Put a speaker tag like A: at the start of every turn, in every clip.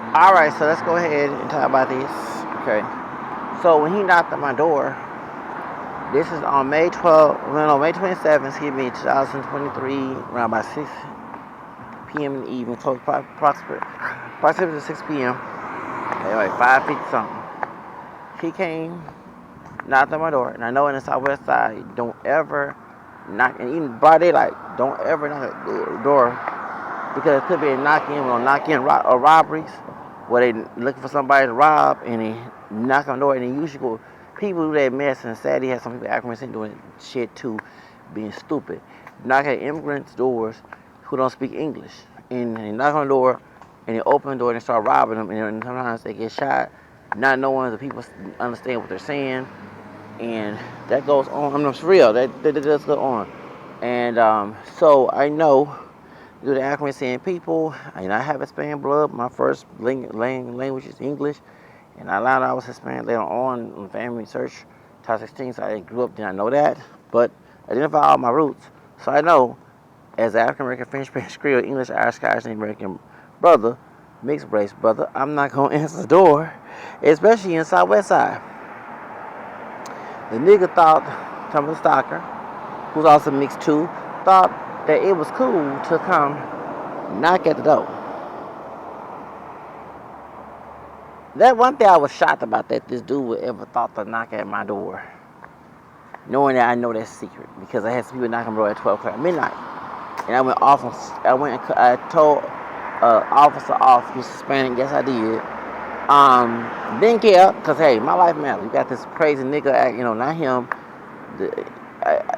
A: Alright, so let's go ahead and talk about this. Okay. So when he knocked at my door, this is on May 12th, well, on May 27th, excuse me, 2023, around about 6 p.m. in the evening, close approximately to 6 p.m. Anyway, 5:50 something. He came, knocked on my door, and I know in the Southwest Side, don't ever knock, and even broad daylight, don't ever knock at the door because it could be a knock-in or robberies where they looking for somebody to rob and they knock on the door and they usually go. People do that mess, and sadly, have some people African doing shit too, being stupid. Knock at immigrants' doors who don't speak English, and they knock on the door and they open the door and they start robbing them, and sometimes they get shot, not knowing the people understand what they're saying, and that goes on. I mean, it's real. That does go on, and so I know due to African people, and I have Hispanic blood. My first language is English, and I learned I was Hispanic later on family research, top 16. So I grew up, did not know that, but I identify all my roots. So I know, as an African American, French, Spanish, Creole, English, Irish, Scottish, and American brother, mixed race brother, I'm not gonna answer the door, especially in Southwest Side. The nigga thought, Thomas Stalker, who's also mixed too, thought that it was cool to come knock at the door. That one thing I was shocked about, that this dude would ever thought to knock at my door, knowing that I know that's secret, because I had some people knocking on my door at 12 o'clock midnight, and I went off. I told officer off. He's Hispanic. Yes, I did. Didn't care, cause hey, my life matters. You got this crazy nigga, not him.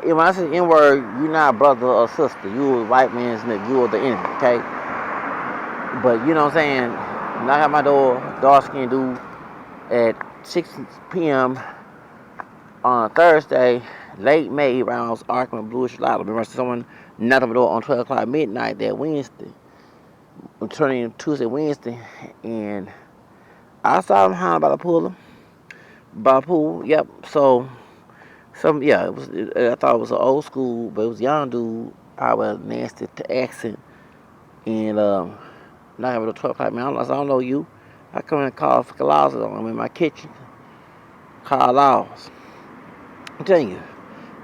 A: When I say N-word, you not brother or sister. You a white man's nigga. You are the enemy, okay? But you know what I'm saying? Knock at my door, dark skinned dude, at 6 p.m. on Thursday, late May, around I was arguing with Bluish Lotto. Remember someone knocked on my door on 12 o'clock midnight that Wednesday. I'm turning Tuesday, Wednesday, and I saw him behind by the pool. By the pool, yep. So, it was. I thought it was an old school, but it was a young dude, probably a nasty accent, and not having a 12 o'clock man. I don't know you. I come in and call for laws on. I'm in my kitchen. Call laws. I'm telling you,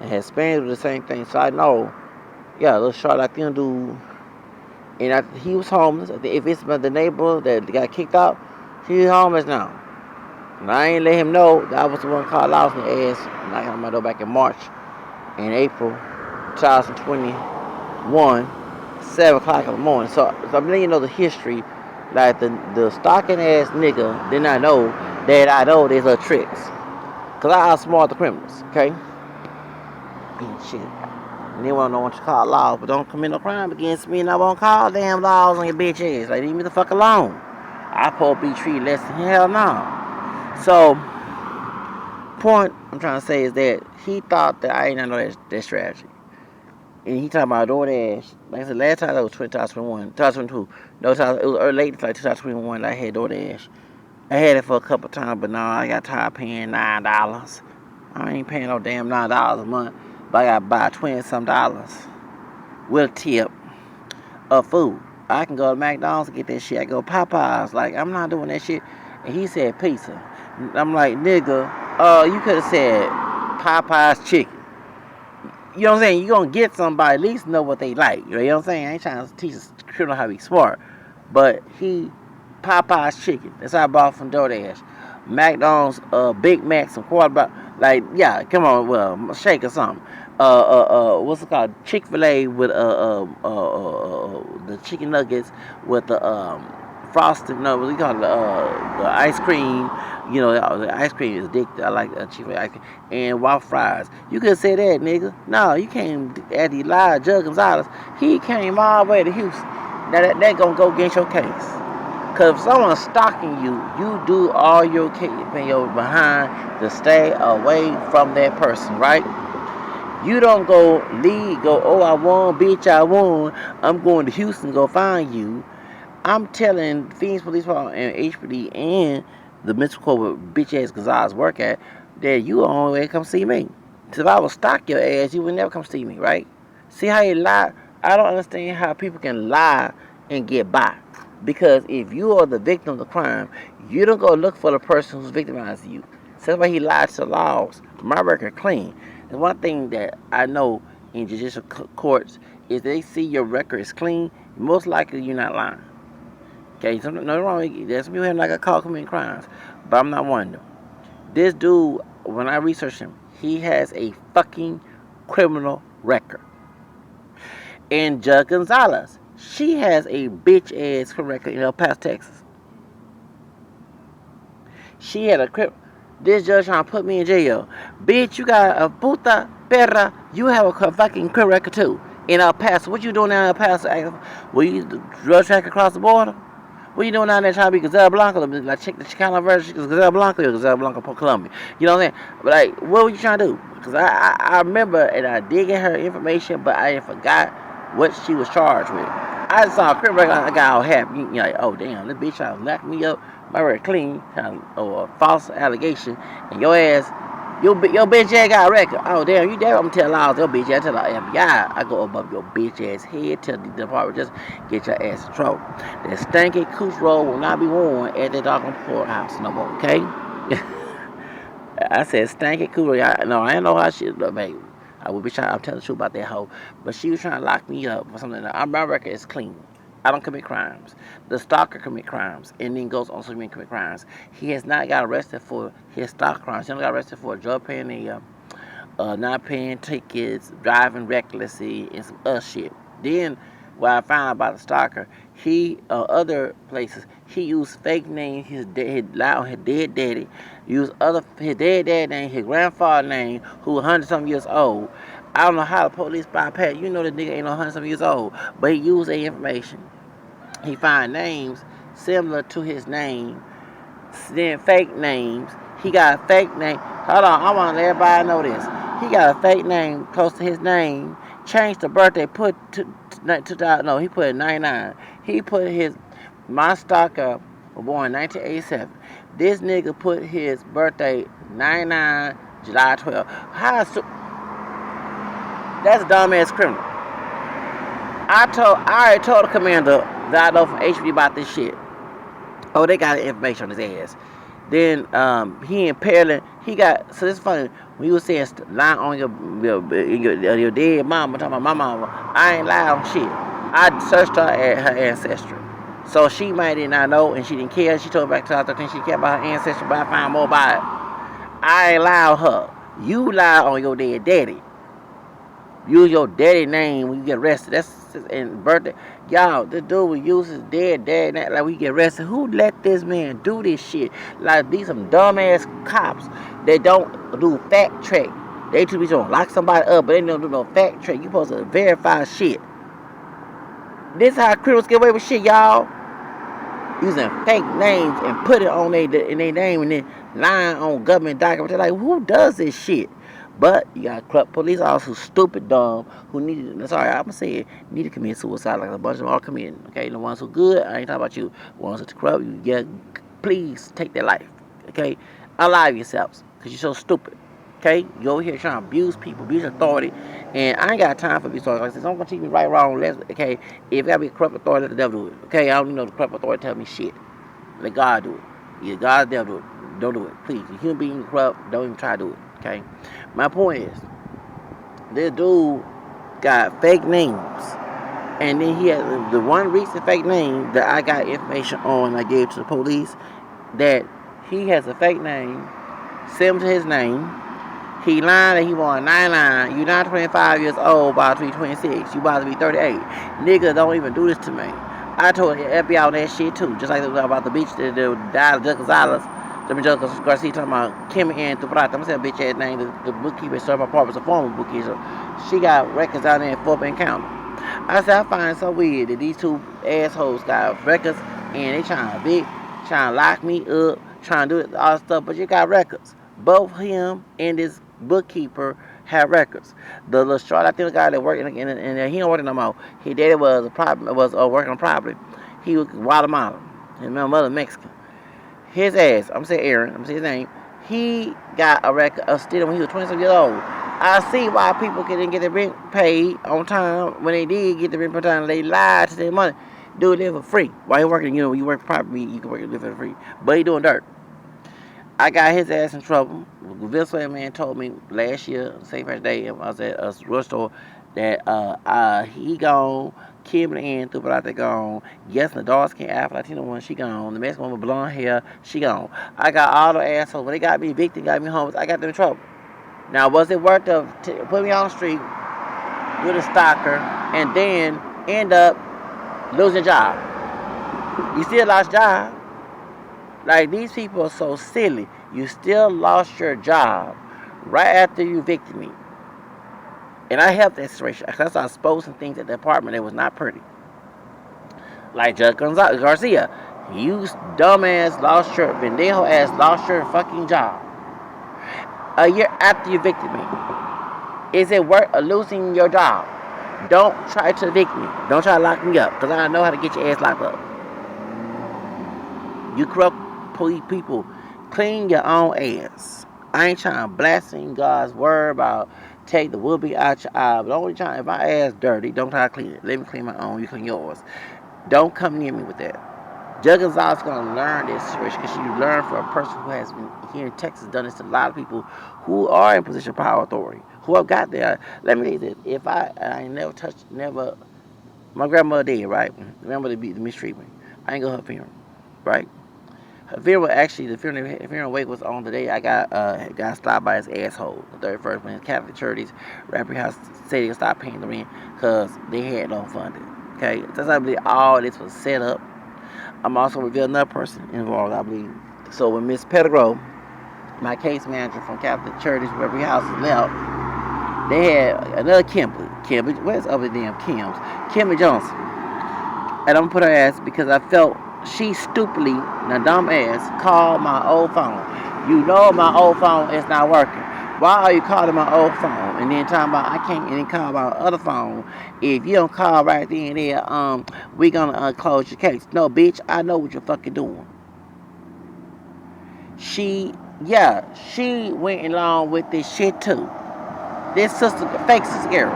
A: and had Spanish do the same thing. So I know, yeah, a little short like them dude, and he was homeless. If it's the neighbor that got kicked out, he's homeless now. And I ain't let him know that I was the one called out and asked, knocking on my door back in March and April 2021, 7 o'clock in the morning. So I'm letting you know the history. Like the stalking ass nigga did not know that I know there's little tricks. Cause I outsmart the criminals, okay? And shit. And they wanna know what you call laws, but don't commit no crime against me, and I won't call damn laws on your bitch ass. Like, leave me the fuck alone. I supposed to be treated less than hell no. So, point I'm trying to say is that he thought that I didn't know that strategy. And he talking about DoorDash. Like I said, last time that was 2021, 2022. No, it was late, like 2021 that I had DoorDash. I had it for a couple of times, but now I got tired of paying $9. I ain't paying no damn $9 a month, but I got to buy $20-some with a tip of food. I can go to McDonald's and get that shit. I go Popeyes. Like, I'm not doing that shit. And he said pizza. I'm like, nigga, you could have said Popeyes chicken. You know what I'm saying? You gonna get somebody, at least know what they like. You know what I'm saying? I ain't trying to teach a criminal how to be smart. But Popeyes chicken. That's how I bought from DoorDash. McDonald's, Big Mac, some quarterback. Like, yeah, come on, well, shake or something. What's it called? Chick-fil-A with the chicken nuggets with the frosted. No, what do you call it? The ice cream. You know, the ice cream is addictive. I like Chick-fil-A ice cream. And waffle fries. You could say that, nigga. No, you came at Elijah Gonzales. He came all the way to Houston. That gonna go against your case. Because if someone's stalking you, you do all your behind to stay away from that person, right? You don't go, oh, I won, bitch, I won. I'm going to Houston to go find you. I'm telling Phoenix Police Department and HPD and the Municipal where bitch ass Gonzales work at, that you the only way to come see me. Because if I would stalk your ass, you would never come see me, right? See how you lie? I don't understand how people can lie and get by. Because if you are the victim of the crime, you don't go look for the person who's victimizing you. So that's why he lied to the laws. My record clean. And one thing that I know in judicial courts is they see your record is clean, most likely you're not lying. Okay, so no wrong. There's some people have like a call committing crimes, but I'm not one of them. This dude, when I researched him, he has a fucking criminal record. And Judge Gonzales, she has a bitch ass criminal record in El Paso, Texas. She had a crip. This judge trying to put me in jail. Bitch, you got a puta perra. You have a fucking criminal record too. In El Paso. What you doing down in El Paso? Were you drug track across the border? What you doing down there trying to be Gazelle Blanca? Like check the Chicano version, Gazelle Blanca or Gazelle Blanca for Colombia. You know what I'm saying? But like, what were you trying to do? Because I remember and I did get her information, but I forgot what she was charged with. I just saw a criminal record. I got all happy. You're like, oh damn, this bitch trying to knock me up. My record clean, or a false allegation, and your ass, your bitch ass got a record. Oh damn, you damn, I'm gonna tell lies. Your bitch ass tell the FBI. I go above your bitch ass head, tell the department just get your ass in trouble. That stanky cooch roll will not be worn at the doggone courthouse no more. Okay? I said stanky cooch roll. No, I didn't know how she look, baby. I would be trying. I'm telling the truth about that hoe, but she was trying to lock me up for something. My record is clean. I don't commit crimes. The stalker commit crimes and then goes on social media and commit crimes. He has not got arrested for his stalker crimes. He only got arrested for drug paraphernalia, not paying tickets, driving recklessly, and some other shit. Then, what I found out about the stalker, he other places he used fake names. He lied on his dead daddy. Used his dead dad name, his grandfather name, who was 100-something years old. I don't know how the police bypass. You know the nigga ain't no 100-something years old, but he used that information. He find names similar to his name, then fake names. He got a fake name. Hold on, I want everybody to know this. He got a fake name close to his name. Changed the birthday. Put he put 99. He put my stalker was born in 1987. This nigga put his birthday 99 July 12. That's a dumbass criminal. I already told the commander that I know from HB about this shit. Oh, they got information on his ass. Then he in Pearland, he got. So this is funny. When you was saying lying on your dead mama, talking about my mama, I ain't lying on shit. I searched her at her ancestry. So she might did not know and she didn't care. She told me back to 2013 she cared about her ancestry, but I found more about it. I ain't lie on her. You lie on your dead daddy. Use your daddy name when you get arrested. That's in birthday. Y'all, the dude will use his dead dad name like we get arrested. Who let this man do this shit? Like these some dumbass cops that don't do fact check. They too be trying to lock somebody up, but they don't do no fact check. You supposed to verify shit. This is how criminals get away with shit, y'all. Using fake names and put it on in their name and then lying on government documents. They're like, who does this shit? But you got corrupt police officers, stupid, dumb, who need to commit suicide like a bunch of them are committing. Okay, the ones who good, I ain't talking about you. The ones that's corrupt, please take their life. Okay, alive yourselves, because you're so stupid. Okay, you over here trying to abuse people, abuse authority, and I ain't got time for abuse authority. Like I said, so I'm gonna teach me right, wrong, left. Okay, if you gotta be a corrupt authority, let the devil do it. Okay, I don't need no corrupt authority tell me shit. Let God do it. Either God or the devil do it. Don't do it, please. If you human being corrupt, don't even try to do it. Okay, my point is, this dude got fake names, and then he had the one recent fake name that I got information on. I gave to the police that he has a fake name, similar to his name. He lied that he was 99. You're not 25 years old, about to be 26. You about to be 38. Nigga, don't even do this to me. I told the FBI on that shit too, just like about the bitch that died of Gonzales. Judge Garcia talking about Kim and Tuprata. I'm gonna say a bitch ass name. The bookkeeper served my partner was a former bookkeeper. She got records out there in Fort Bend County. I said, I find it so weird that these two assholes got records and they trying to lock me up, trying to do all this stuff, but you got records. Both him and this bookkeeper have records. The little short, I think the guy that worked in he don't work no more. His daddy was working on property. He was Guatemalan. And my mother Mexican. His ass, I'm saying Aaron, I'm saying his name, he got a record of stealing when he was 27 years old. I see why people couldn't get their rent paid on time. When they did get the rent on time, they lied to their money. Dude live for free. While he working, you work properly, you can live for free. But he doing dirt. I got his ass in trouble. The Venezuelan man told me last year, same first day, I was at a grocery store, that he gone, Kim and Ann threw out there gone. Yes, the dark skin Afro Latino one, she gone. The Mexican one with blonde hair, she gone. I got all the assholes. When they got me evicted, got me homeless, I got them in trouble. Now, was it worth to put me on the street with a stalker and then end up losing a job? You still lost your job. Like, these people are so silly. You still lost your job right after you evicted me. And I helped that situation. Because I exposed some things at the apartment that was not pretty. Like Judge Gonzales, Garcia. You dumbass lost your, pendejo ass lost your fucking job a year after you evicted me. Is it worth losing your job? Don't try to evict me. Don't try to lock me up. Because I know how to get your ass locked up. You corrupt people, clean your own ass. I ain't trying to blaspheme God's word about take the wood out your eye. But only time, if my ass dirty, don't try to clean it. Let me clean my own, you clean yours. Don't come near me with that. Judge Gonzales is going to learn this situation because she learned from a person who has been here in Texas, done this to a lot of people who are in position of power authority, who have got there. Let me tell you this, if I never touched, my grandmother did, right? Remember the mistreatment. I ain't go to her funeral, right? Her funeral, actually, the funeral wake was on the day I got stopped by his asshole, the 31st, when his Catholic churches, Rapper House, said they would stop paying the rent because they had no funding. Okay, that's I believe all this was set up. I'm also revealing another person involved, I believe. So when Miss Pettigrew, my case manager from Catholic Churches, Rapper House, left, they had another Kimberly, where's other damn Kims? Kimberly Johnson. And I'm gonna put her ass because I felt she stupidly, the dumb ass, called my old phone. You know my old phone is not working. Why are you calling my old phone? And then talking about I can't even call my other phone. If you don't call right then and there, we gonna close your case. No, bitch, I know what you're fucking doing. She went along with this shit too. This sister, fake sister girl.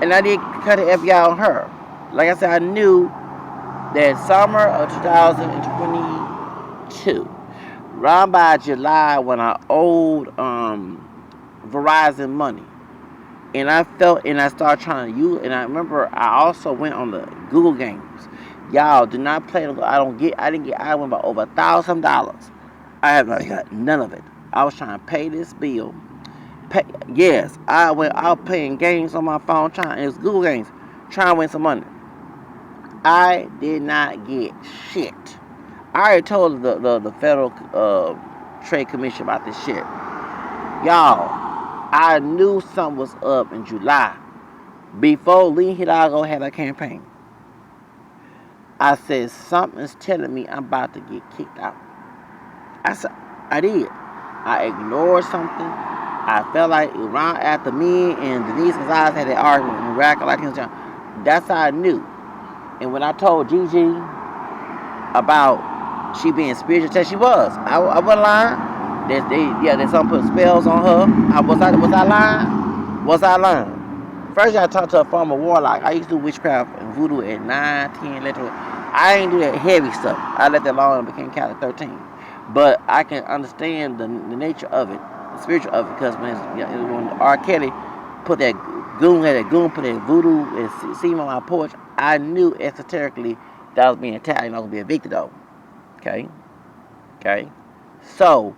A: And I did cut the FBI on her. Like I said, I knew that summer of 2022, around by July, when I owed Verizon money, and I started trying to use, and I remember I also went on the Google games. Y'all do not play. I went by over $1,000. I have not got none of it. I was trying to pay this bill. Yes, I went out playing games on my phone, it was Google games, trying to win some money. I did not get shit. I already told the Federal Trade Commission about this shit. Y'all, I knew something was up in July. Before Lee Hidalgo had a campaign. I said, something's telling me I'm about to get kicked out. I said, I did. I ignored something. I felt like around after me and Denise Gonzales had that argument in Radical Latinos, that's how I knew. And when I told Gigi about she being spiritual test, she was. I wasn't lying. There's some put spells on her. Was I lying? Was I lying? First, I talked to a former warlock. I used to do witchcraft and voodoo at 9, 10, 11. I ain't do that heavy stuff. I let that alone and became Catholic 13. But I can understand the nature of it, the spiritual of it, because when R. Kelly put that goon put that voodoo and semen on my porch, I knew esoterically that I was being attacked and I was going to be evicted over. Okay? So,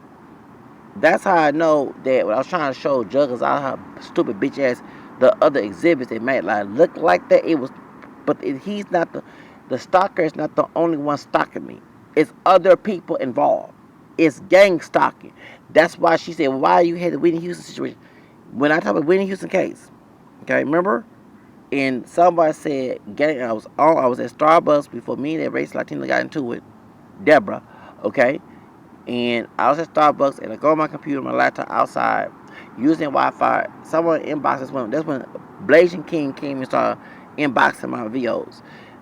A: that's how I know that when I was trying to show Juggles out how stupid bitch ass the other exhibits they made look like that, he's not the stalker is not the only one stalking me. It's other people involved. It's gang stalking. That's why she said, why you had the Whitney Houston situation? When I talk about Whitney Houston case, okay, remember? And somebody said, I was at Starbucks before me and that race Latino got into it, Deborah, okay? And I was at Starbucks and I go on my computer, my laptop outside, using Wi-Fi. Someone inboxes that's when Blazing King came and started inboxing my videos.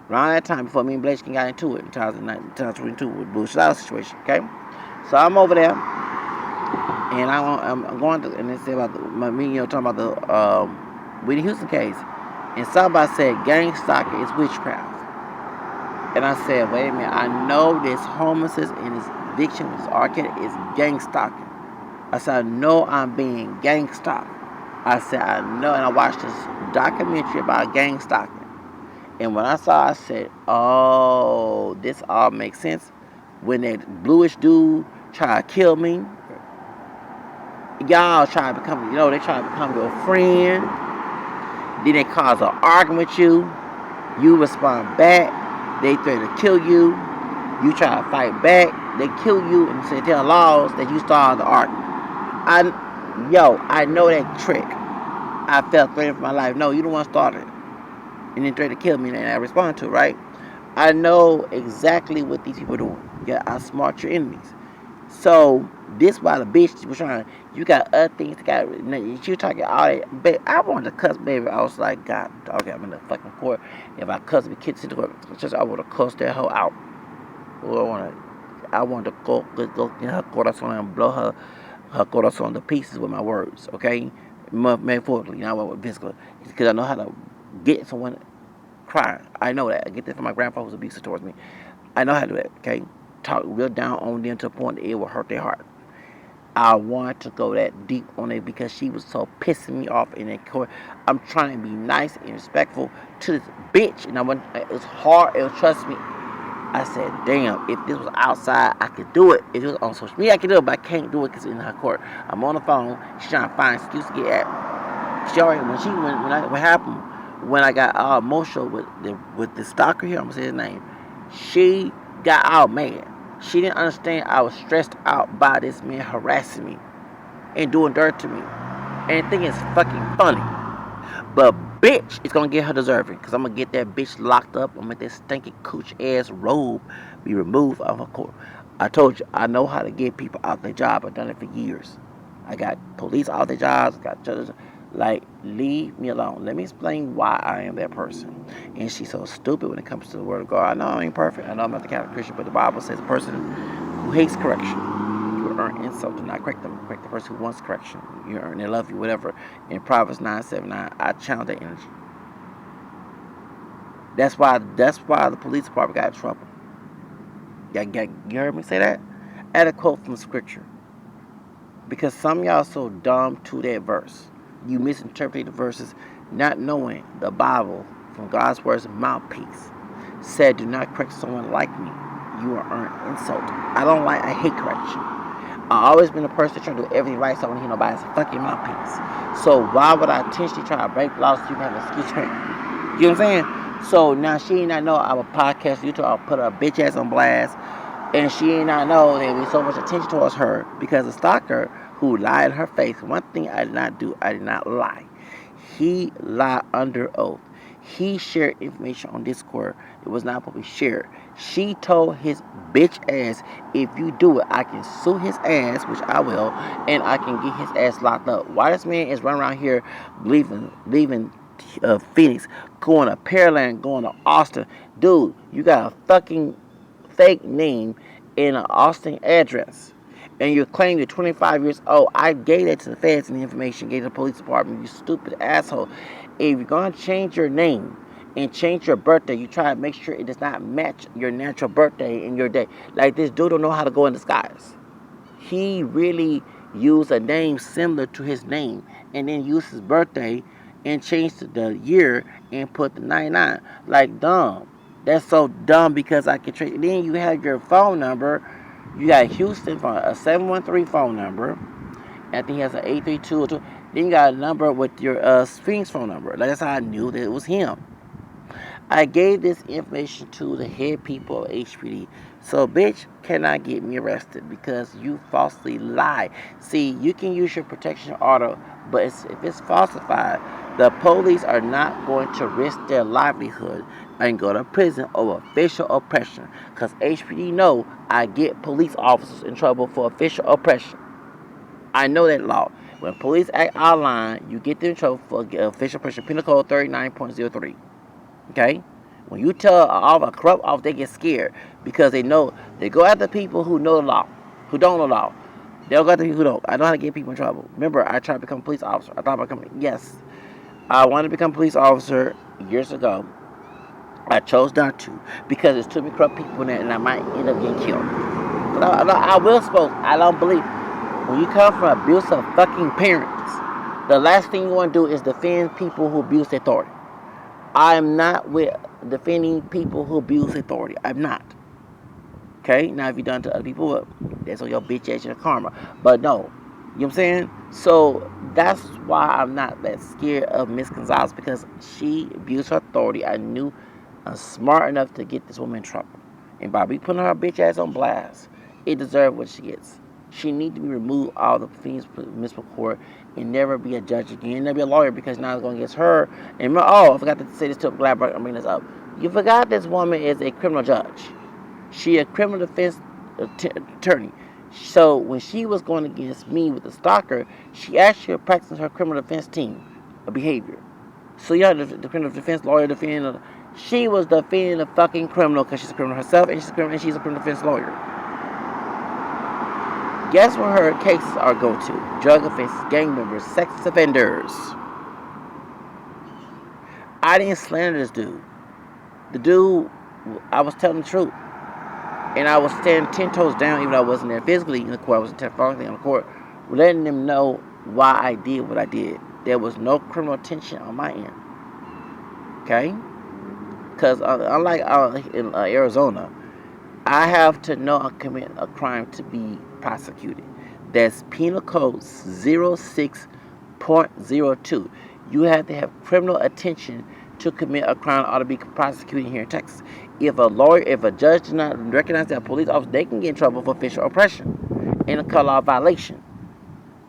A: Around that time, before me and Blazing King got into it in 2022 with Blue Shadow situation, okay? So I'm over there, and I'm going to, and they say about talking about the Whitney Houston case. And somebody said gang stalking is witchcraft. And I said, wait a minute, I know this homelessness and this addiction with this arcade is gang stalking. I said, I know I'm being gang stalked. I said, I know, and I watched this documentary about gang stalking. And when I saw, I said, oh, this all makes sense. When that bluish dude tried to kill me, y'all try to become, they try to become your friend. Then they cause an argument with you. You respond back. They threaten to kill you. You try to fight back. They kill you and say tell laws that you started the argument. I know that trick. I felt threatened for my life. No, you don't want to start it. And then threaten to kill me, and I respond to it, right? I know exactly what these people are doing. You got to outsmart your enemies. So this why the bitch was trying. You got other things to got. You talking all that. Babe, I wanted to cuss, baby. I was like, God, okay, I'm in the fucking court. If I cuss the kids in the court, I want to cuss that hoe out. Or I want to go in her corazon and blow her corazon to pieces with my words. Okay, metaphorically, not physically, because I know how to get someone crying. I know that. I get that from my grandfather who's abusive towards me. I know how to do that. Okay. Talk real down on them to a point that it will hurt their heart. I want to go that deep on it because she was so pissing me off in that court. I'm trying to be nice and respectful to this bitch, and it was hard. Trust me. I said, damn, if this was outside, I could do it. If it was on social media, I could do it, but I can't do it because it's in her court. I'm on the phone. She's trying to find an excuse to get at me. She already, what happened, when I got all emotional with the stalker here, I'm going to say his name, she got all mad. She didn't understand I was stressed out by this man harassing me and doing dirt to me. And the thing is fucking funny. But bitch, it's gonna get her deserving. Because I'm gonna get that bitch locked up. I'm gonna make that stinky cooch ass robe be removed of her court. I told you, I know how to get people out their job. I've done it for years. I got police out their jobs. I got judges. Like, leave me alone. Let me explain why I am that person. And she's so stupid when it comes to the word of God. I know I ain't perfect. I know I'm not the Catholic Christian, but the Bible says a person who hates correction, you earn insult. Do not correct them. Correct the person who wants correction. You earn, they love you, whatever. In Proverbs 9:7-9, I channel that energy. That's why the police department got in trouble. You heard me say that? I had a quote from scripture. Because some of y'all so dumb to that verse. You misinterpret the verses, not knowing the Bible from God's word's mouthpiece said, do not correct someone like me. You are earned insult. I hate correction. I've always been a person trying to do everything right, so I don't hear nobody's fucking mouthpiece. So why would I intentionally try to break laws so you can have an excuse for it? You know what I'm saying? So now she ain't not know I'm a podcast YouTuber. I'll put her bitch ass on blast. And she ain't not know there was so much attention towards her because the stalker who lied in her face. One thing I did not do, I did not lie. He lied under oath. He shared information on Discord. It was not supposed to be shared. She told his bitch ass, if you do it, I can sue his ass, which I will, and I can get his ass locked up. Why this man is running around here leaving Phoenix, going to Pearland, going to Austin. Dude, you got a fucking fake name in an Austin address. And you're claiming you're 25 years old. I gave that to the feds and the information, gave it to the police department, you stupid asshole. If you're going to change your name and change your birthday, you try to make sure it does not match your natural birthday and your day. Like this dude don't know how to go in disguise. He really used a name similar to his name and then used his birthday and changed the year and put the 99. Like dumb. That's so dumb because I can trace. Then you have your phone number. You got Houston phone, a 713 phone number. I think he has an 832 or 2. Then you got a number with your Sphinx phone number. Like that's how I knew that it was him. I gave this information to the head people of HPD. So bitch cannot get me arrested because you falsely lied. See, you can use your protection order, but if it's falsified, the police are not going to risk their livelihood and go to prison over official oppression. Because HPD know I get police officers in trouble for official oppression. I know that law. When police act out of line, you get them in trouble for official oppression. Penal Code 39.03. Okay? When you tell a corrupt officer, they get scared because they know they go after people who know the law, who don't know the law. They'll go after people who don't. I know how to get people in trouble. Remember, I tried to become a police officer. I thought about becoming, yes, I wanted to become a police officer years ago. I chose not to because there's too many corrupt people in there, and I might end up getting killed. But I will suppose I don't believe when you come from abusive fucking parents, the last thing you want to do is defend people who abuse authority. I am not with defending people who abuse authority. I'm not. Okay? Now, if you done to other people, well, that's on your bitch ass and karma. But no. You know what I'm saying? So, that's why I'm not that scared of Miss Gonzales, because she abused her authority. I knew I'm smart enough to get this woman in trouble. And by me putting her bitch ass on blast, it deserves what she gets. She needs to be removed out of the Phoenix Municipal Court and never be a judge again, never be a lawyer, because now it's going against her. And I forgot to say this too. I'm glad I'm bringing this up. You forgot this woman is a criminal judge. She a criminal defense attorney. So when she was going against me with the stalker, she actually practiced her criminal defense team of behavior. So you have the criminal defense lawyer defending. She was defending the fucking criminal because she's a criminal herself, and she's a criminal defense lawyer. Guess where her cases are go to? Drug offenses, gang members, sex offenders. I didn't slander this dude. The dude, I was telling the truth. And I was standing 10 toes down, even though I wasn't there physically in the court. I was physically on the court, letting them know why I did what I did. There was no criminal attention on my end. Okay? Because unlike in Arizona, I have to know I commit a crime to be prosecuted. That's Penal Code 06.02. You have to have criminal attention to commit a crime ought to be prosecuted here in Texas. If a judge does not recognize that police officer, they can get in trouble for official oppression and a cut law violation.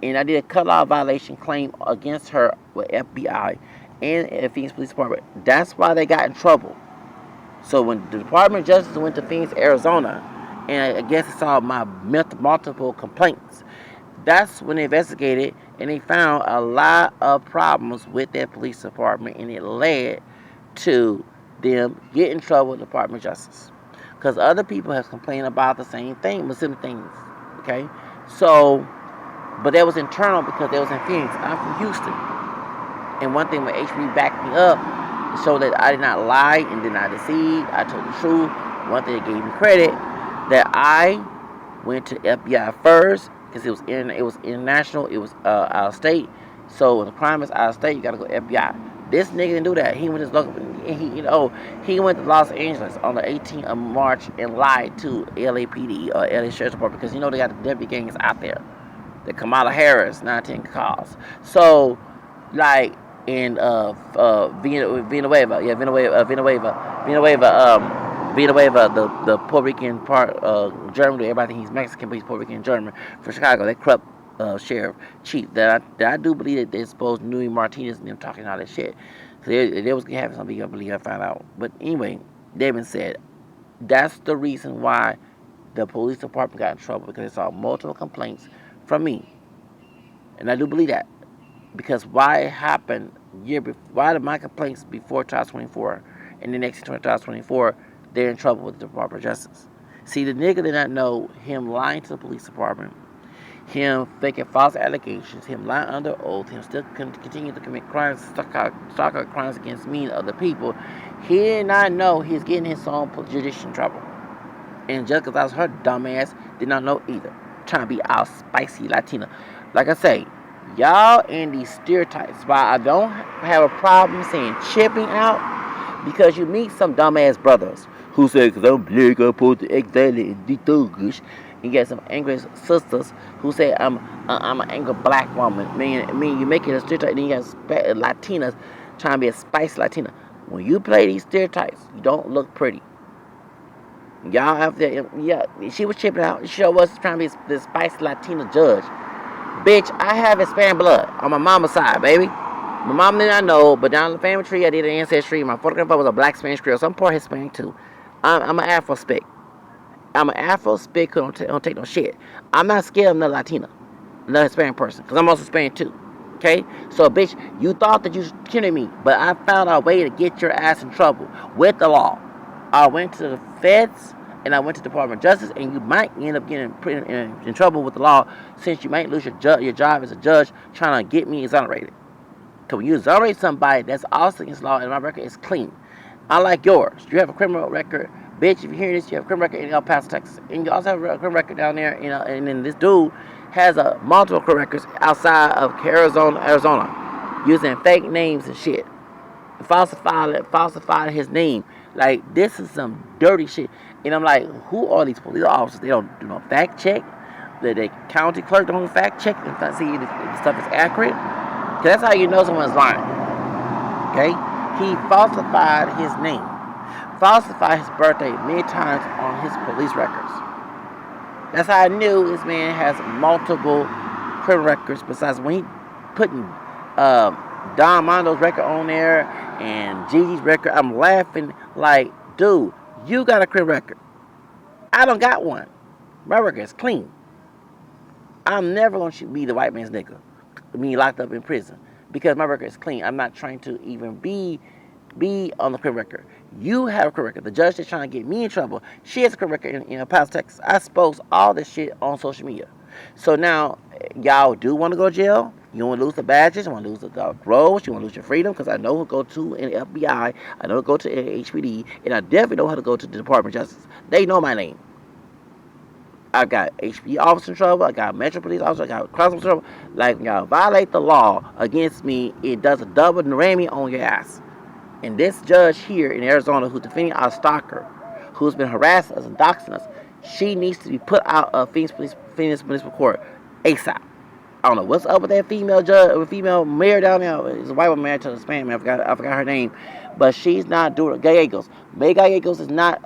A: And I did a cut law violation claim against her with FBI and Phoenix Police Department. That's why they got in trouble. So when the Department of Justice went to Phoenix, Arizona, and I guess it saw my multiple complaints, that's when they investigated and they found a lot of problems with that police department, and it led to them getting in trouble with the Department of Justice. Because other people have complained about the same thing, the same things. Okay? So, but that was internal because they was in Phoenix. I'm from Houston. And one thing when HB backed me up, so that I did not lie and did not deceive. I told the truth. One thing that gave me credit, that I went to FBI first because it was international. It was out of state. So when the crime is out of state, you gotta go FBI. This nigga didn't do that. He went to local. He went to Los Angeles on the 18th of March and lied to LAPD or LA Sheriff's Department because they got the deputy gangs out there. The Kamala Harris 19 calls. So like. In Villanueva, the Puerto Rican part of Germany. Everybody thinks he's Mexican, but he's Puerto Rican and German from Chicago. That corrupt sheriff chief that I do believe that they supposed Nui Martinez and them talking all that shit. They was having something I believe I found out. But anyway, they've been said that's the reason why the police department got in trouble, because they saw multiple complaints from me, and I do believe that. Because why it happened why did my complaints before 2024 and the next 2024, they're in trouble with the Department of Justice. See, the nigga did not know him lying to the police department, him faking false allegations, him lying under oath, him still continue to commit crimes, stalker crimes against me and other people. He did not know he's getting his own judicial trouble. And just because I was her dumbass, did not know either. Trying to be all spicy Latina. Like I say, y'all in these stereotypes. Why I don't have a problem saying chipping out, because you meet some dumbass brothers who say, because I'm black, I'm supposed to act valid and be thuggish. You get some angry sisters who say, I'm an angry black woman. I mean, you make it a stereotype, then you got Latinas trying to be a spicy Latina. When you play these stereotypes, you don't look pretty. Y'all have to, yeah, she was chipping out. She sure was trying to be this spicy Latina judge. Bitch, I have Hispanic blood on my mama's side, baby. My mom did not know, but down the family tree, I did an ancestry. My photograph was a black Spanish Creole, so I'm part Hispanic too. I'm an Afro-Spic. I'm an Afro-Spic who don't take no shit. I'm not scared of another Latina, another Hispanic person, because I'm also Hispanic too. Okay? So, bitch, you thought that you was kidding me, but I found a way to get your ass in trouble with the law. I went to the feds, and I went to the Department of Justice, and you might end up getting in trouble with the law, since you might lose your job as a judge trying to get me exonerated. Because when you exonerate somebody, that's also against law, and my record is clean. Unlike yours, you have a criminal record. Bitch, if you hear this, you have a criminal record in El Paso, Texas. And you also have a criminal record down there, and then this dude has a multiple criminal records outside of Arizona, using fake names and shit. Falsified his name. Like, this is some dirty shit. And I'm like, who are these police officers? They don't do no fact check. The county clerk don't fact check and see if the stuff is accurate. Cause that's how you know someone's lying. Okay? He falsified his name. Falsified his birthday many times on his police records. That's how I knew this man has multiple criminal records. Besides, when he putting Don Mondo's record on there and Gigi's record, I'm laughing like, dude, you got a criminal record. I don't got one. My record is clean. I'm never going to be the white man's nigga, me locked up in prison, because my record is clean. I'm not trying to even be on the criminal record. You have a criminal record. The judge is trying to get me in trouble. She has a criminal record in El Paso, Texas. I exposed all this shit on social media. So now, y'all do want to go to jail? You want to lose the badges? You want to lose the roles? You want to lose your freedom? Because I know who to go to in the FBI. I know who to go to HPD. And I definitely know how to go to the Department of Justice. They know my name. I got HPD officer in trouble. I got Metro Police officer. I got Cross in trouble. Like, when y'all violate the law against me, it does a double whammy on your ass. And this judge here in Arizona, who's defending our stalker, who's been harassing us and doxing us, she needs to be put out of Phoenix Municipal Court ASAP. I don't know what's up with that female judge, female mayor down there. It's a white woman married to the Spanish man. I forgot her name, but she's not doing it. Gallegos. May Gallegos is not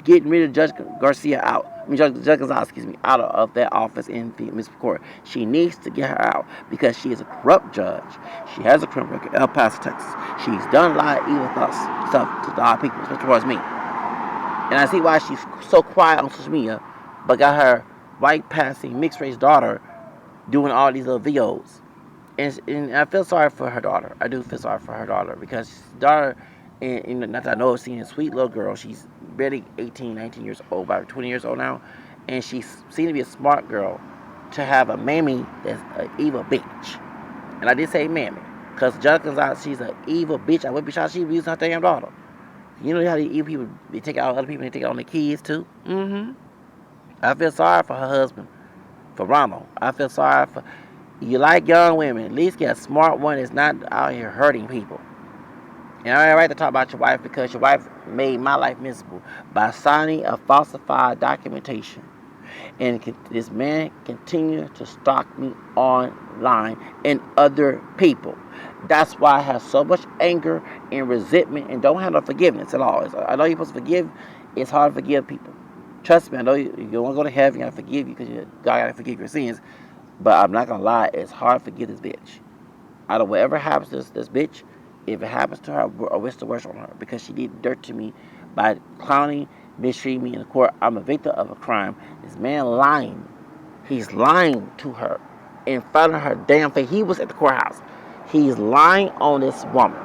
A: getting rid of Judge Garcia out. Judge Gonzales, out of that office in Municipal Court. She needs to get her out because she is a corrupt judge. She has a criminal record in El Paso, Texas. She's done a lot of evil stuff to a lot of people, especially towards me. And I see why she's so quiet on social media, but got her white passing mixed race daughter doing all these little videos. And I feel sorry for her daughter. I do feel sorry for her daughter because daughter, and not that I know, seeing a sweet little girl. She's barely 18, 19 years old, about 20 years old now. And she seemed to be a smart girl to have a mammy that's an evil bitch. And I did say mammy because Judge Gonzales, she's an evil bitch. I wouldn't be shocked she was using her damn daughter. You know how these evil people, they take out other people and they take out on their kids too? I feel sorry for her husband, for Ronald. I feel sorry for, you like young women, at least get a smart one that's not out here hurting people. And I right to talk about your wife because your wife made my life miserable by signing a falsified documentation. And this man continued to stalk me online and other people. That's why I have so much anger and resentment and don't have no forgiveness at all. I know you're supposed to forgive. It's hard to forgive people. Trust me, I know you don't want to go to heaven. You got to forgive you because God got to forgive your sins. But I'm not going to lie. It's hard to forgive this bitch. Out of whatever happens to this bitch, if it happens to her, I wish the worst on her because she did dirt to me by clowning, mistreating me in the court. I'm a victim of a crime. This man lying. He's lying to her in front of her damn face. He was at the courthouse. He's lying on this woman.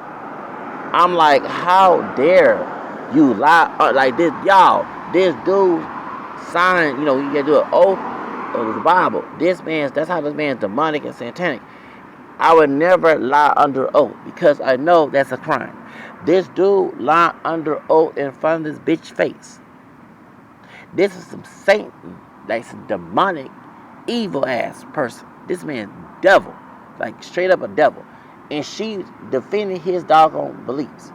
A: I'm like, how dare you lie like this? Y'all, this dude signed, you gotta do an oath of the Bible. That's how this man's demonic and satanic. I would never lie under oath because I know that's a crime. This dude lied under oath in front of this bitch's face. This is some Satan, like some demonic, evil ass person. This man's devil, like straight up a devil. And she defended his doggone beliefs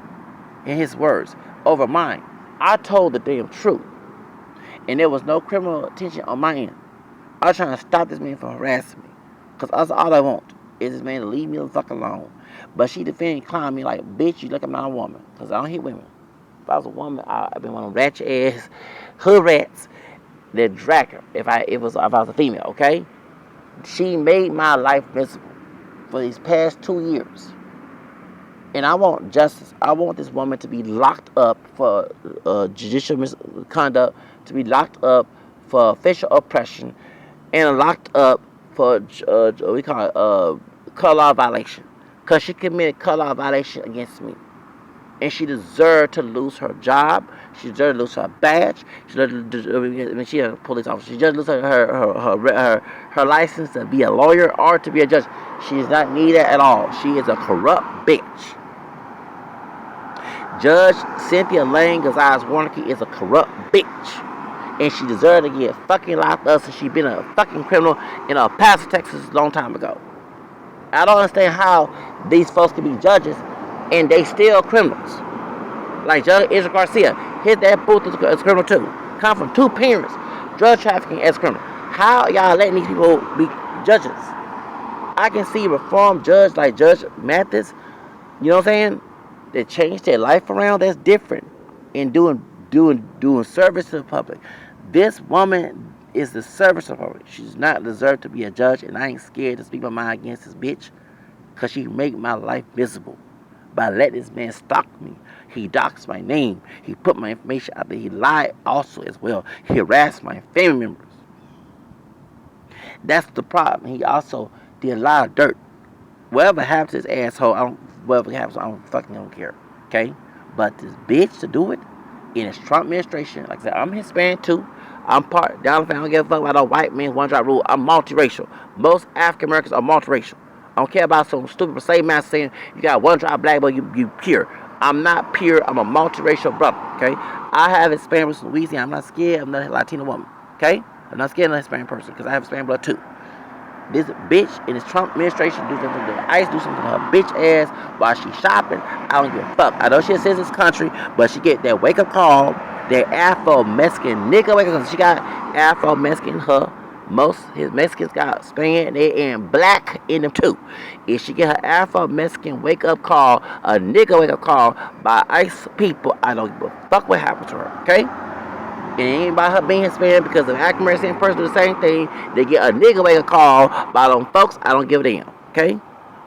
A: and his words over mine. I told the damn truth. And there was no criminal attention on my end. I was trying to stop this man from harassing me. Because that's all I want. Is this man to leave me the fuck alone. But she defended and clowned me like, bitch, you look, I'm not a woman. Because I don't hit women. If I was a woman, I'd been one of them ratchet ass hood rats that drag her if I was a female, okay? She made my life miserable for these past 2 years. And I want justice. I want this woman to be locked up for judicial misconduct, to be locked up for official oppression, and locked up for we call it color law violation, because she committed color law violation against me, and she deserved to lose her job. She deserved to lose her badge. She's a police officer. She deserved to lose her license to be a lawyer or to be a judge. She does not need that at all. She is a corrupt bitch. Judge Cynthia Lane Gonzales Warnicke is a corrupt bitch. And she deserved to get fucking locked up since she been a fucking criminal in El Paso, Texas a long time ago. I don't understand how these folks can be judges and they still criminals. Like Judge Israel Garcia, his dad Booth is a criminal too. Come from two parents, drug trafficking as criminal. How y'all letting these people be judges? I can see reform judge like Judge Mathis, you know what I'm saying? They change their life around. That's different in doing service to the public. This woman is the service to the public. She does not deserve to be a judge, and I ain't scared to speak my mind against this bitch, cause she make my life miserable by letting this man stalk me. He doxed my name. He put my information out there. He lied also as well. He harassed my family members. That's the problem. He also did a lot of dirt. Whatever happened to this asshole, whatever happens, I don't care. Okay? But this bitch to do it in this Trump administration, like I said, I'm Hispanic too. I'm part down the family. I don't give a fuck about no white man one drop rule. I'm multiracial. Most African Americans are multiracial. I don't care about some stupid slave master saying you got one drop black, but you pure. I'm not pure. I'm a multiracial brother. Okay? I have Hispanic from Louisiana. I'm not scared. I'm not a Latino woman. Okay? I'm not scared of a Hispanic person because I have Hispanic blood too. This bitch in this Trump administration do something to her. ICE do something to her bitch ass while she's shopping. I don't give a fuck. I know she says this country, but she get that wake up call. That Afro-Mexican nigga wake up call. She got Afro-Mexican in her. Most his Mexicans got Spanish and black in them too. If she get her Afro-Mexican wake up call, a nigga wake up call by ICE people, I don't give a fuck what happened to her. Okay? And it ain't about her being Hispanic because if African American person do the same thing, they get a nigga make a call by them folks, I don't give a damn. Okay?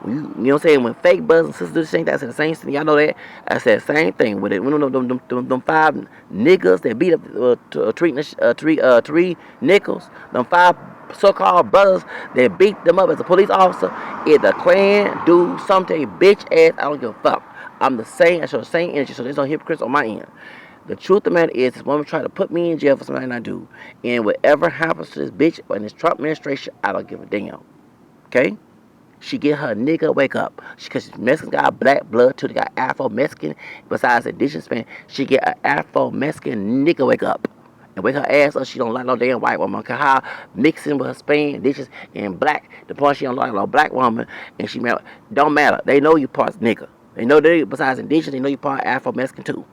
A: You know what I'm saying? When fake brothers and sisters do the same thing, I said the same thing. Y'all know that? I said the same thing. When them five niggas that beat up Tariq Nichols, them five so-called brothers that beat them up as a police officer, if the Klan do something bitch ass, I don't give a fuck. I'm the same. I show the same energy, so there's no hypocrites on my end. The truth of the matter is, this woman tried to put me in jail for something I do. And whatever happens to this bitch in this Trump administration, I don't give a damn. Okay? She get her nigga wake up. Because Mexicans got black blood too. They got Afro-Mexican. Besides indigenous Spanish, she get an Afro-Mexican nigga wake up. And wake her ass up. She don't like no damn white woman. Cause how mixing with her Spanish, indigenous, and black. The point she don't like no black woman. And she don't matter. They know you part nigga. They know they, besides indigenous, they know you part Afro-Mexican too.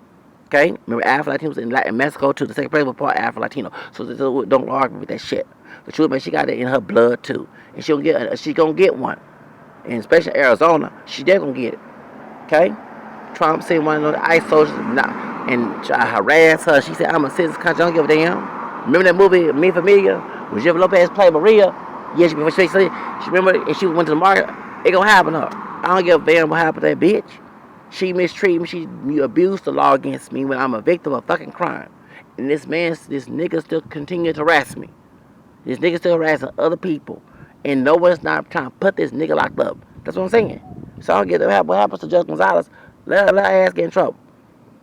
A: Okay? Remember, Afro-Latinos in Mexico too. The second president was part Afro-Latino. So don't argue with that shit. The truth, man, she got that in her blood too. And she gonna get one. And especially Arizona, she definitely gonna get it. Okay? Trump sent one of the ICE soldiers and try to harass her. She said, I'm a citizen country, I don't give a damn. Remember that movie, Mi Familia, when Jennifer Lopez played Maria? Yeah, she remember, and she went to the market. It gonna happen to her. I don't give a damn what happened to that bitch. She mistreated me. She abused the law against me when I'm a victim of fucking crime. And this nigga still continue to harass me. This nigga still harassing other people. And no one's not trying to put this nigga locked up. That's what I'm saying. So I don't get what happens to Judge Gonzales. Let her ass get in trouble.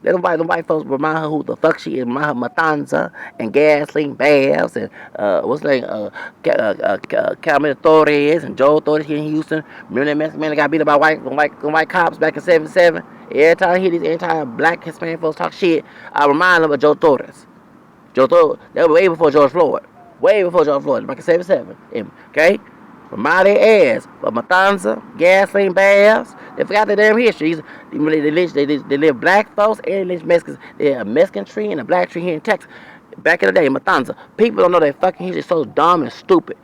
A: Let them white folks remind her who the fuck she is. Remind her Matanza and gasoline baths and what's the name? Carmen Torres and Joe Torres here in Houston. Remember that Mexican man that got beat up by white cops back in '77? Every time I hear these anti-black Hispanic folks talk shit, I remind them of Joe Torres. Joe Torres, that was way before George Floyd. Way before George Floyd, back in '77. Okay? Remind their ass of Matanza, gasoline baths. They forgot their damn history. They live black folks and they live Mexicans. They're a Mexican tree and a black tree here in Texas. Back in the day, Matanza. People don't know their fucking history. So dumb and stupid.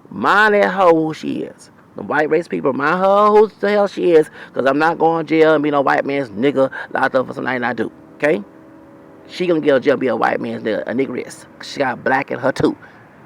A: Remind that hoe who she is. The white race people, remind her who the hell she is. Because I'm not going to jail and be no white man's nigga locked up for something I do. Okay? She gonna get to jail and be a white man's nigga, a niggeress. She got black in her too.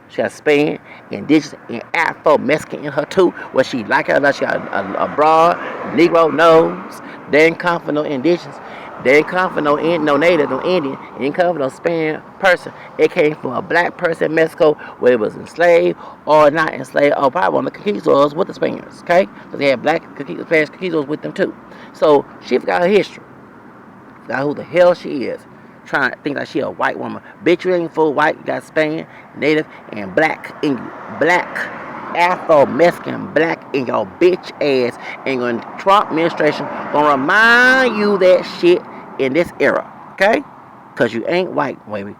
A: She got Spanish, indigenous, and Afro-Mexican in her too. What she like her about, she got a broad Negro nose. They ain't come for no indigenous. They ain't come for no native, no Indian. They ain't come for no Spanish person. It came from a black person in Mexico, whether it was enslaved or not enslaved, or probably on the conquistadors with the Spaniards, okay? Because they had black Spanish conquistadors with them too. So she forgot her history. Forgot who the hell she is. Trying to think like she a white woman. Bitch, you ain't full white. You got Spanish, native, and black in you. Black, Afro-Mexican, black in your bitch ass. And when Trump administration gonna remind you that shit in this era, okay? Because you ain't white, baby.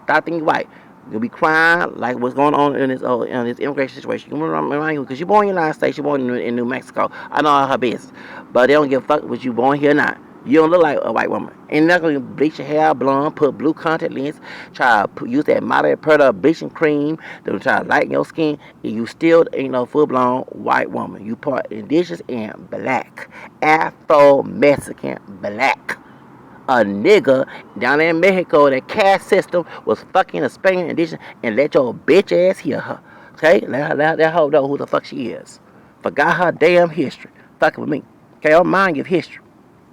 A: Stop thinking you white. You'll be crying like what's going on in this immigration situation. You remind you because you're born in the United States, you're born in New Mexico. I know all her business, but they don't give a fuck with you born here or not. You don't look like a white woman. And they're not gonna bleach your hair blonde, put blue contact lens, try to use that moderate product bleaching cream to try to lighten your skin, and you still ain't no full blown white woman. You part indigenous and black, Afro Mexican black. A nigga down there in Mexico, that caste system was fucking a Spanish indigenous and let your bitch ass hear her. Okay? Let that hoe know who the fuck she is. Forgot her damn history. Fucking with me. Okay, I don't mind your history.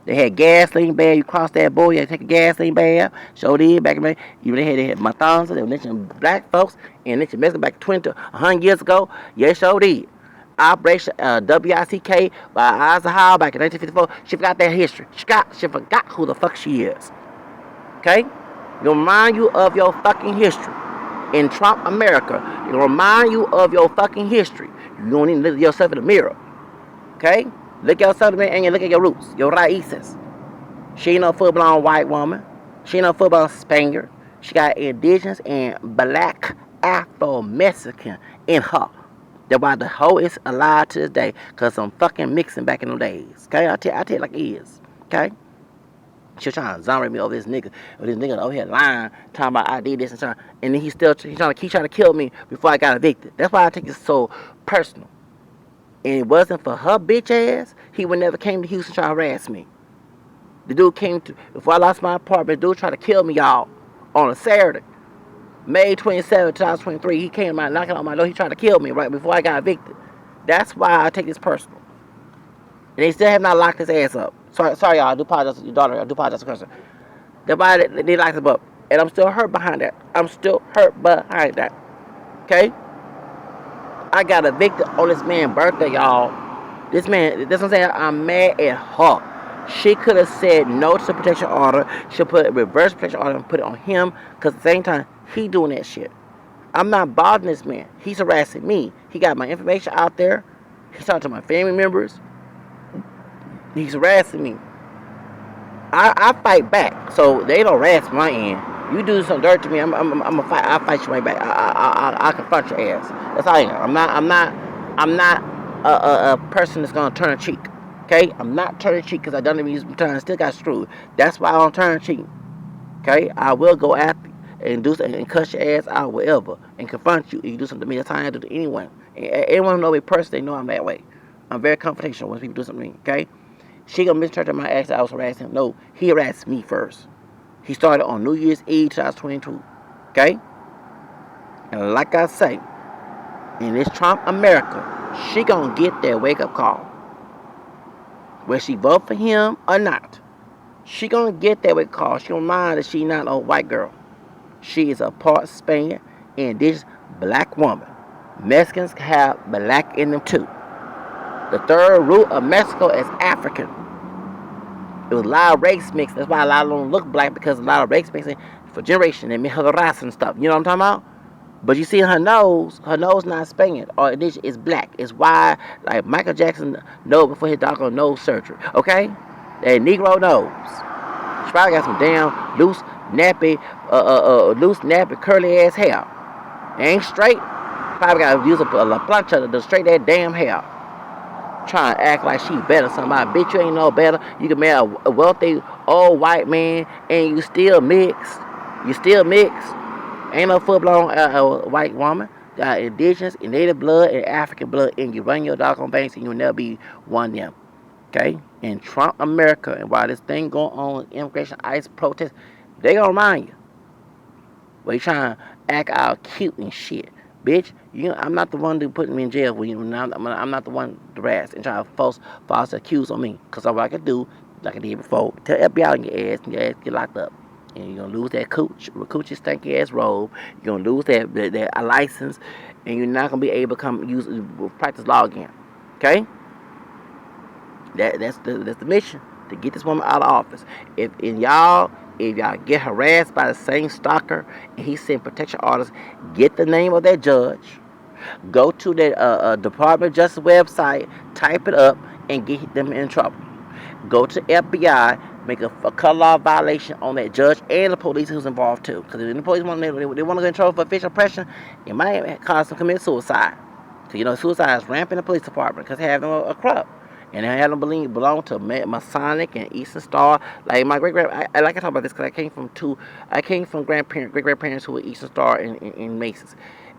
A: They had gasoline bag. You cross that boy, you had to take a gasoline bag. Showed it back in the day. They had Matanza. They were lynching black folks and lynching Mexico back 20 to 100 years ago. Yes, showed it. Operation WICK by Eisenhower back in 1954. She forgot that history. She forgot who the fuck she is. Okay? It'll remind you of your fucking history. In Trump America, it'll remind you of your fucking history. You don't need to look at yourself in the mirror. Okay? Look at yourself in the mirror and you look at your roots, your raíces. She ain't no full-blown white woman. She ain't no full-blown Spaniard. She got indigenous and black Afro-Mexican in her. That's why the hoe is alive to this day. Because I'm fucking mixing back in them days. Okay? I tell you like it is. Okay? She was trying to exonerate me over this nigga. Over this nigga over here lying. Talking about I did this and trying. And then he's trying to kill me before I got evicted. That's why I take it so personal. And it wasn't for her bitch ass, he would never came to Houston trying to harass me. The dude came to, before I lost my apartment, the dude tried to kill me, y'all, on a Saturday. May 27, 2023, he came out knocking on my door. He tried to kill me right before I got evicted. That's why I take this personal. And they still have not locked his ass up. Sorry, y'all. I do apologize to your daughter. I do apologize to her. That's why they locked him up. And I'm still hurt behind that. Okay? I got evicted on this man's birthday, y'all. This man, that's what I'm saying. I'm mad at her. She could have said no to the protection order. She put a reverse protection order and put it on him. Because at the same time, he doing that shit. I'm not bothering this man. He's harassing me. He got my information out there. He's talking to my family members. He's harassing me. I fight back. So they don't harass my end. You do some dirt to me, I'm a fight. I fight you right back. I confront your ass. That's how I am. I'm not a person that's gonna turn a cheek. Okay, I'm not turning cheek because I done it use my time. Still got screwed. That's why I don't turn cheek. Okay, I will go after you and do something and cuss your ass out, whatever, and confront you if you do something to me. That's how I do to anyone. Anyone who know me personally, they know I'm that way. I'm very confrontational when people do something to me. Okay, she gonna misinterpret my act that I was harassing him. No, he harassed me first. He started on New Year's Eve 2022. Okay? And like I say, in this Trump America, she gonna get that wake-up call. Whether she vote for him or not, she gonna get that wake-up call. She gonna mind that she not a white girl. She is a part Spaniard, indigenous black woman. Mexicans have black in them too. The third root of Mexico is African. It was a lot of race mix. That's why a lot of them look black, because a lot of race mixing for generation and her race and stuff. You know what I'm talking about? But you see her nose not Spaniard or it's black. It's wide, like Michael Jackson nose before his doggone nose surgery. Okay? That Negro nose. She probably got some damn loose, nappy, curly ass hair. It ain't straight. Probably got to use a plancha to straight that damn hair. Trying to act like she better somebody. Bitch, you ain't no better. You can marry a wealthy old white man and you still mixed. Ain't no full-blown white woman. Got indigenous and native blood and African blood, and you run your doggone banks and you'll never be one of them. Okay? In Trump America, and while this thing going on, immigration, ICE protests, they gonna remind you. Well, you trying to act out cute and shit. Bitch, I'm not the one to put me in jail for you. I'm not the one to harass and try to false accuse on me. Because all I can do, like I did before, tell FBI on your ass and your ass get locked up. And you're going to lose that coochie stanky ass robe. You're going to lose that license. And you're not going to be able to practice law again. Okay? That's the mission. To get this woman out of office. If y'all get harassed by the same stalker and he sent protection orders, get the name of that judge, go to the Department of Justice website, type it up, and get them in trouble. Go to FBI, make a color law violation on that judge and the police who's involved too. Because if the police want to go in trouble for official oppression, it might cause them to commit suicide. So suicide is rampant in the police department because they have them a corrupt. And they have them belong to Masonic and Eastern Star. Like my I like to talk about this because I came from great grandparents who were Eastern Star and Masons.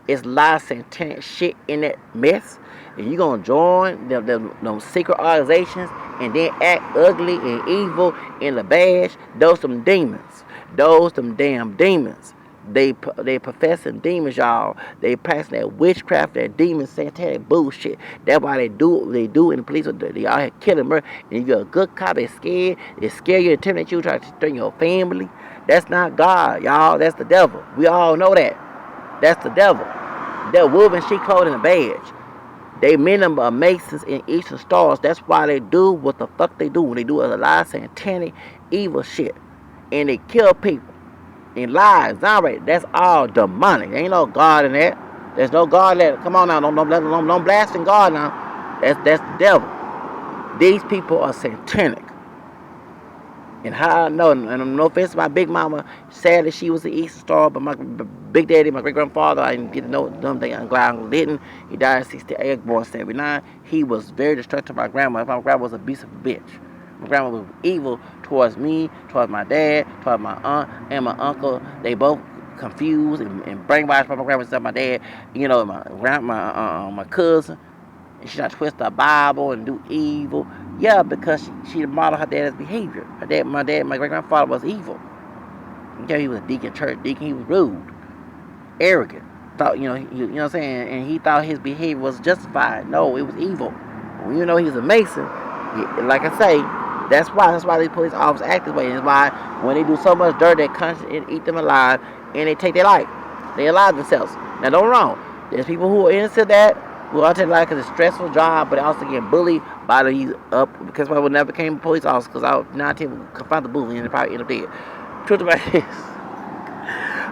A: It's a lot of satanic shit in that mess. And you gonna join them secret organizations and then act ugly and evil in the badge. Those some demons. Those them damn demons. They professing demons, y'all. They practicing that witchcraft, that demon satanic bullshit. That's why they do what they do in the police. They out here killing murder. And you're a good cop. They scared. They scare you, intimidate you, try to threaten your family. That's not God, y'all. That's the devil. We all know that. That's the devil. They're wolf in sheep clothing and a badge. They men are Masons in Eastern Stars. That's why they do what the fuck they do. When they do a lot of satanic evil shit. And they kill people. And lies, that's all demonic. There ain't no God in that. There's no God in that. Come on now, don't blaspheme God now. That's the devil. These people are satanic. And how I know, and no offense to my big mama, sadly she was the Eastern Star, but my big daddy, my great grandfather, I didn't get to know them. I'm glad I didn't. He died at 68, born 79. He was very destructive to my grandma. My grandma was a beast of a bitch. My grandma was evil towards me, towards my dad, towards my aunt and my uncle. They both confused and brainwashed by my grandma and my dad. My cousin. And she tried to twist the Bible and do evil. Yeah, because she modeled her dad's behavior. My great grandfather was evil. Okay, he was a deacon, church deacon. He was rude, arrogant. Thought you know what I'm saying, and he thought his behavior was justified. No, it was evil. When you know he was a Mason, like I say, that's why these police officers act this way. And it's why when they do so much dirt, they constantly eat them alive and they take their life. They alive themselves. Now don't wrong. There's people who are innocent of that, who are taking life because it's a stressful job, but they also get bullied by the because I would never became a police officer because I was not able to confront the bullying and they probably end up dead. Truth about this.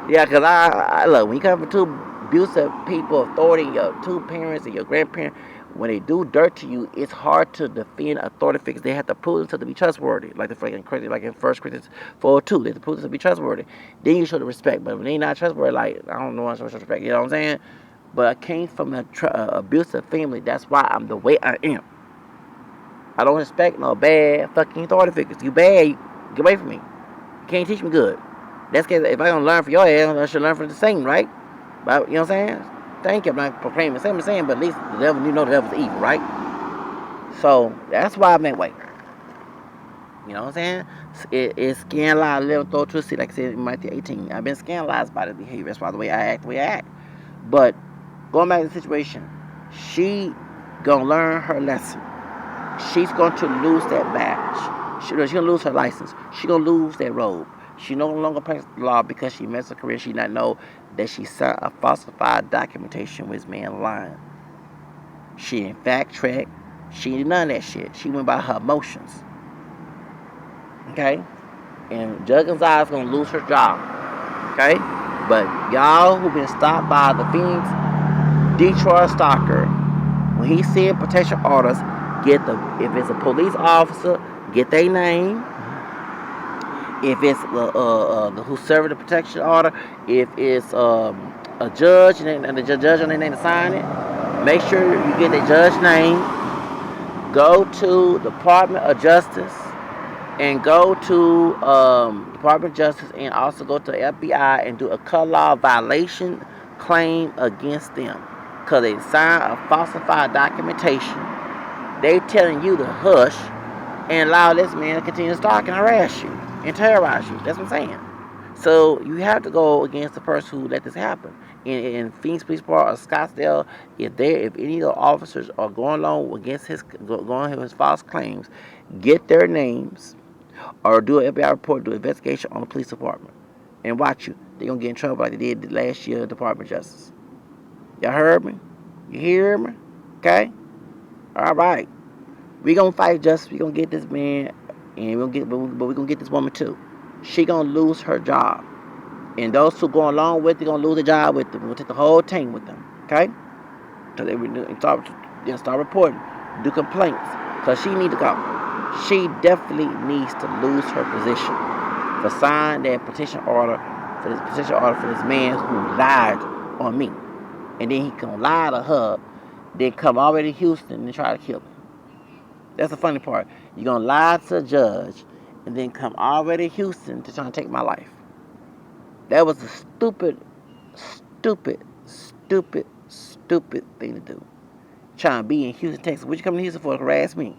A: Yeah, because I look, when you come from two abusive people, authority, your two parents and your grandparents, when they do dirt to you, it's hard to defend authority figures. They have to prove themselves to be trustworthy. Like in 1 Corinthians 4:2, they have to prove themselves to be trustworthy. Then you show the respect. But when they're not trustworthy, like, I don't know what to show respect. You know what I'm saying? But I came from an abusive family. That's why I'm the way I am. I don't respect no bad fucking authority figures. You bad, you get away from me. You can't teach me good. That's because if I don't learn from your ass, I should learn from the same, right? But, you know what I'm saying? Thank you. I'm not proclaiming the same, but at least the devil, the devil's evil, right? So that's why I'm that way. You know what I'm saying? It's scandalized, little throw to see, like I said in Matthew 18. I've been scandalized by the behavior. That's why the way I act. But going back to the situation, she gonna learn her lesson. She's going to lose that badge. She's gonna lose her license. She's gonna lose that robe. She no longer practices the law because she messed her career. She not know that she signed a falsified documentation with this man lying. She didn't fact check. She did none of that shit. She went by her emotions. Okay? And Judge Gonzales gonna lose her job. Okay? But y'all who been stopped by the Phoenix Detroit stalker, when he said protection orders, if it's a police officer, get their name. If it's who served the protection order, if it's a judge and the judge on their name to sign it, make sure you get the judge's name. Go to Department of Justice and go to Department of Justice and also go to the FBI and do a color law violation claim against them because they signed a falsified documentation. They telling you to hush and allow this man to continue to stalk and harass you and terrorize you. That's what I'm saying. So you have to go against the person who let this happen. In Phoenix Police Department or Scottsdale, if any of the officers are going along against his false claims, get their names or do an FBI report, do an investigation on the police department, and watch you. They're gonna get in trouble like they did last year at the Department of Justice. Y'all heard me? You hear me? Okay. All right. We gonna fight justice. We gonna get this man, and but we gonna get this woman too. She gonna lose her job, and those who go along with it gonna lose their job with them. We'll take the whole team with them. Okay? So they start reporting, do complaints, cause she need to go. She definitely needs to lose her position for signing that petition order for this man who lied on me. And then he can lie to her, then come all the way to Houston and try to kill me. That's the funny part. You're going to lie to a judge and then come all the way to Houston to try to take my life. That was a stupid thing to do. Trying to be in Houston, Texas. What you coming to Houston for? To harass me?